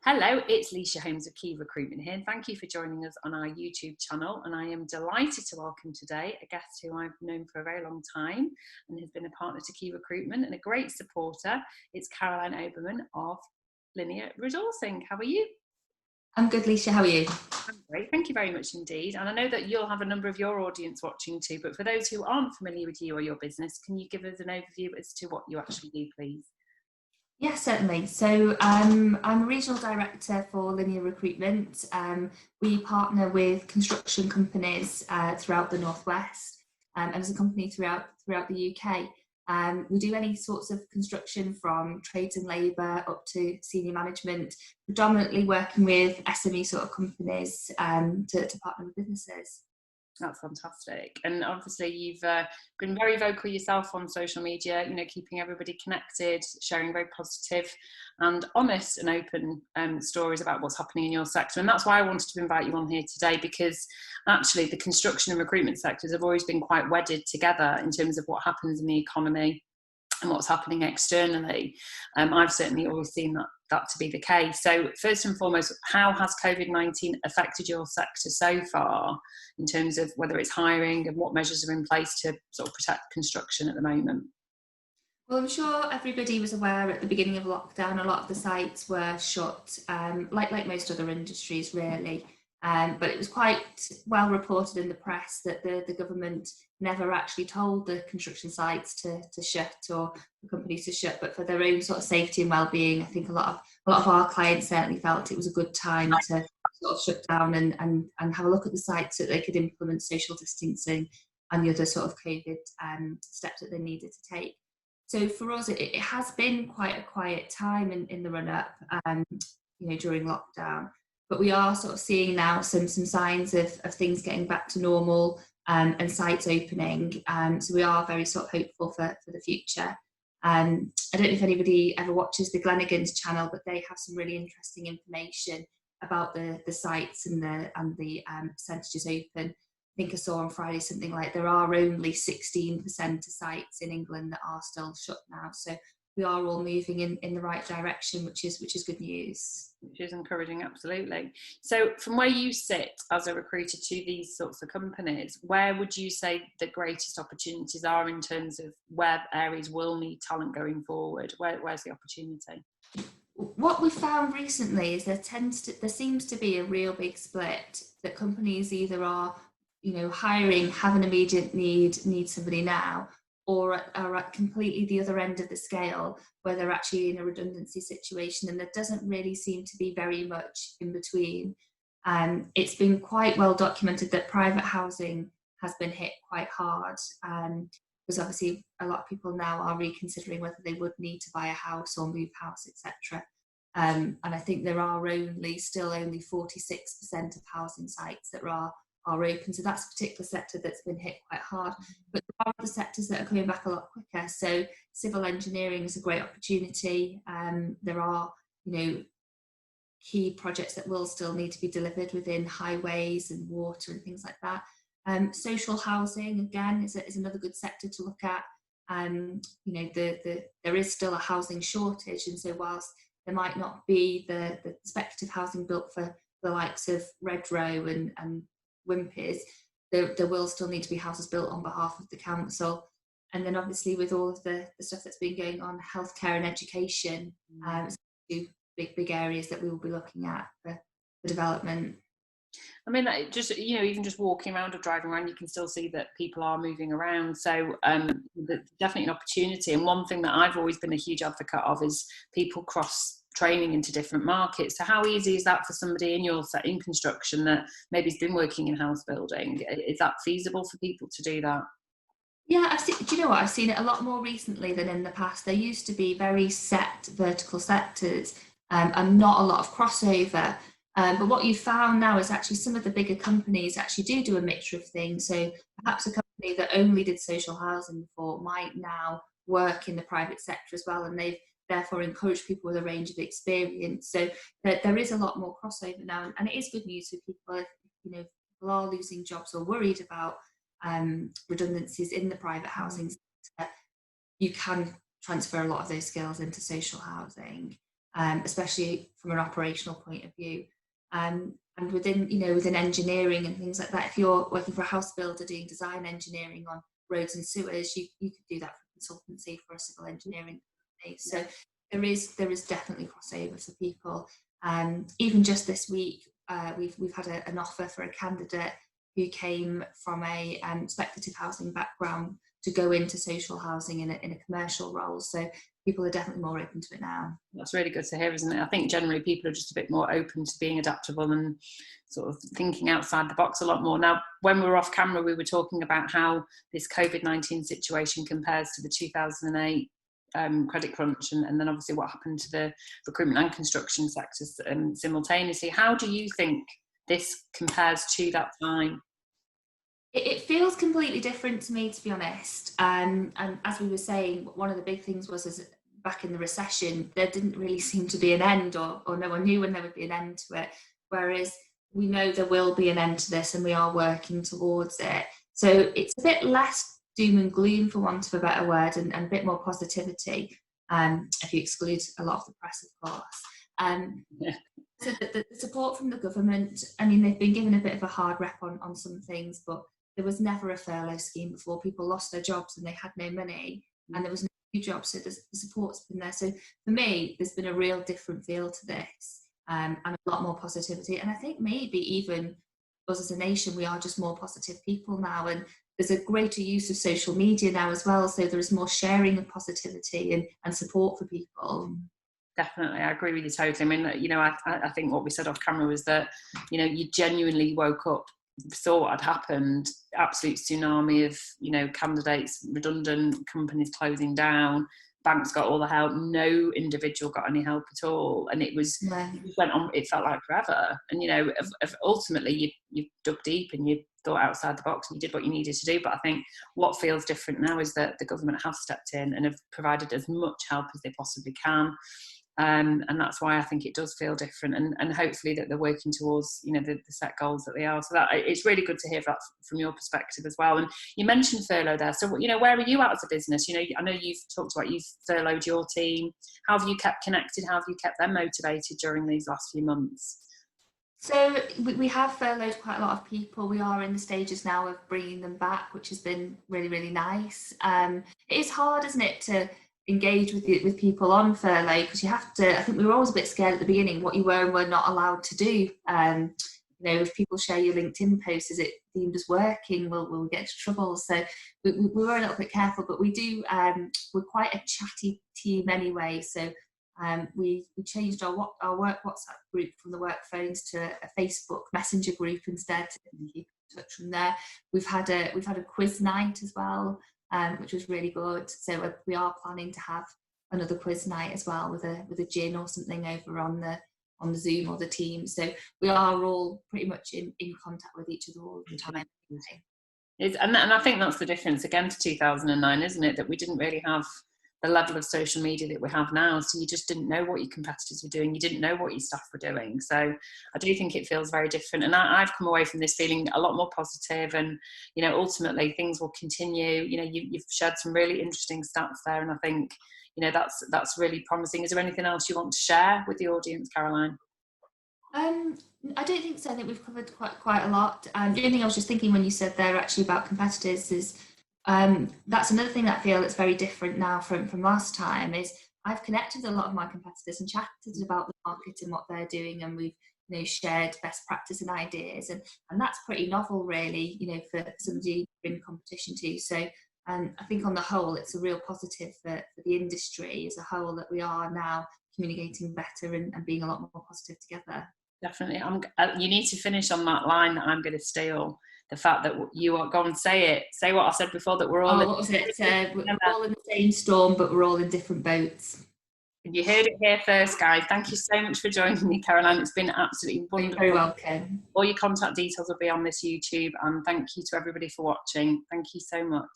Hello, it's Leisha Holmes of Key Recruitment here, and thank you for joining us on our YouTube channel. And I am delighted to welcome today a guest who I've known for a very long time and has been a partner to Key Recruitment and a great supporter. It's Caroline Oberman of Linear Resourcing. How are you? I'm good, Leisha. How are you? I'm great, thank you very much indeed. And I know that you'll have a number of your audience watching too, but for those who aren't familiar with you or your business, can you give us an overview as to what you actually do, please? Yeah, certainly. So I'm a regional director for Linear Recruitment. We partner with construction companies throughout the Northwest and as a company throughout the UK. We do any sorts of construction from trades and labour up to senior management, predominantly working with SME sort of companies to partner with businesses. That's fantastic. And obviously you've been very vocal yourself on social media, keeping everybody connected, sharing very positive and honest and open stories about what's happening in your sector. And that's why I wanted to invite you on here today, because actually the construction and recruitment sectors have always been quite wedded together in terms of what happens in the economy and what's happening externally. I've certainly always seen that to be the case. So first and foremost, how has COVID-19 affected your sector so far in terms of whether it's hiring and what measures are in place to sort of protect construction at the moment? Well, I'm sure everybody was aware at the beginning of lockdown, a lot of the sites were shut, like most other industries, really. But it was quite well reported in the press that the government never actually told the construction sites to shut or the companies to shut, but for their own sort of safety and well-being. I think a lot of our clients certainly felt it was a good time to sort of shut down and have a look at the sites so that they could implement social distancing and the other sort of COVID steps that they needed to take. So for us, it has been quite a quiet time in the run-up, during lockdown. But we are sort of seeing now some signs of things getting back to normal and sites opening. So we are very sort of hopeful for the future. I don't know if anybody ever watches the Glennigan's channel, but they have some really interesting information about the sites and the percentages open. I think I saw on Friday something like there are only 16% of sites in England that are still shut now. So we are all moving in the right direction, which is good news. Which is encouraging, absolutely. So from where you sit as a recruiter to these sorts of companies, where would you say the greatest opportunities are in terms of where areas will need talent going forward? Where's the opportunity? What we've found recently is there seems to be a real big split, that companies either are hiring, have an immediate need somebody now, or are at completely the other end of the scale where they're actually in a redundancy situation, and there doesn't really seem to be very much in between. It's been quite well documented that private housing has been hit quite hard, because obviously a lot of people now are reconsidering whether they would need to buy a house or move house, etc. And I think there are still only 46% of housing sites that are open. So that's a particular sector that's been hit quite hard. But there are other sectors that are coming back a lot quicker. So civil engineering is a great opportunity. There are, key projects that will still need to be delivered within highways and water and things like that. Social housing, again, is another good sector to look at. There is still a housing shortage, and so whilst there might not be the speculative housing built for the likes of Redrow and Wimpers, there will still need to be houses built on behalf of the council. And then obviously with all of the stuff that's been going on, healthcare and education, two big areas that we will be looking at for development. I mean, even just walking around or driving around, you can still see that people are moving around. So there's definitely an opportunity. And one thing that I've always been a huge advocate of is people training into different markets. So how easy is that for somebody in construction that maybe has been working in house building? Is that feasible for people to do that? Yeah, do you know what? I've seen it a lot more recently than in the past. There used to be very set vertical sectors and not a lot of crossover. But what you've found now is actually some of the bigger companies actually do a mixture of things. So perhaps a company that only did social housing before might now work in the private sector as well, and they've therefore encourage people with a range of experience. So there is a lot more crossover now, and it is good news for people if people are losing jobs or worried about redundancies in the private housing sector. You can transfer a lot of those skills into social housing. especially from an operational point of view. And within engineering and things like that, if you're working for a house builder doing design engineering on roads and sewers, you could do that for consultancy for a civil engineering company. So there is definitely crossover for people. Even just this week, we've had an offer for a candidate who came from a speculative housing background to go into social housing in a commercial role. So people are definitely more open to it now. That's really good to hear, isn't it? I think generally people are just a bit more open to being adaptable and sort of thinking outside the box a lot more. Now, when we were off camera, we were talking about how this COVID-19 situation compares to the 2008 credit crunch, and then obviously what happened to the recruitment and construction sectors simultaneously. How do you think this compares to that time? It feels completely different to me, to be honest. And as we were saying, one of the big things was back in the recession, there didn't really seem to be an end, or no one knew when there would be an end to it. Whereas we know there will be an end to this, and we are working towards it. So it's a bit less doom and gloom, for want of a better word, and a bit more positivity, if you exclude a lot of the press, of course. So the support from the government, I mean, they've been given a bit of a hard rep on some things, but there was never a furlough scheme before. People lost their jobs and they had no money, and there was no new jobs, so the support's been there. So for me, there's been a real different feel to this, and a lot more positivity. And I think maybe even us as a nation, we are just more positive people now, and there's a greater use of social media now as well, so there is more sharing of positivity and support for people. Definitely, I agree with you totally. I mean, you know, I think what we said off camera was that, you know, you genuinely woke up, saw what had happened, absolute tsunami of, you know, candidates redundant, companies closing down, banks got all the help, no individual got any help at all, and it went on. It felt like forever. And you know, ultimately, you dug deep and you thought outside the box and you did what you needed to do. But I think what feels different now is that the government have stepped in and have provided as much help as they possibly can. And that's why I think it does feel different, and hopefully that they're working towards, you know, the set goals that they are. So that it's really good to hear that from your perspective as well. And you mentioned furlough there, so you know, where are you at as a business? You know, I know you've talked about you've furloughed your team. How have you kept connected? How have you kept them motivated during these last few months? So we have furloughed quite a lot of people. We are in the stages now of bringing them back, which has been really, really nice. It is hard, isn't it, to engage with people on furlough, because you have to, I think we were always a bit scared at the beginning what you were and were not allowed to do. You know, if people share your LinkedIn post, is it deemed as working? Will we get into trouble? So we were a little bit careful, but we do, we're quite a chatty team anyway. So we changed our work WhatsApp group from the work phones to a Facebook Messenger group instead, to keep in touch from there. We've had a quiz night as well, which was really good. So we are planning to have another quiz night as well, with a gin or something over on the Zoom or the Teams. So we are all pretty much in contact with each other all the time. And I think that's the difference again to 2009, isn't it? That we didn't really have the level of social media that we have now, so you just didn't know what your competitors were doing, you didn't know what your staff were doing. So I do think it feels very different, and I've come away from this feeling a lot more positive, and you know, ultimately things will continue. You know, you've shared some really interesting stats there, and I think, you know, that's really promising. Is there anything else you want to share with the audience, Caroline? I don't think so. I think we've covered quite a lot. The only thing I was just thinking when you said there actually about competitors is, that's another thing that I feel that's very different now from last time, is I've connected with a lot of my competitors and chatted about the market and what they're doing, and we've, you know, shared best practice and ideas, and that's pretty novel really, you know, for somebody in competition too. So I think on the whole it's a real positive for the industry as a whole, that we are now communicating better and being a lot more positive together. Definitely. You need to finish on that line that I'm going to steal. The fact that you are, go and say what I said before, that we're all what was it? We're all in the same storm, but we're all in different boats. You heard it here first, guys. Thank you so much for joining me, Caroline. It's been absolutely wonderful. You're very welcome. All your contact details will be on this YouTube, and thank you to everybody for watching. Thank you so much.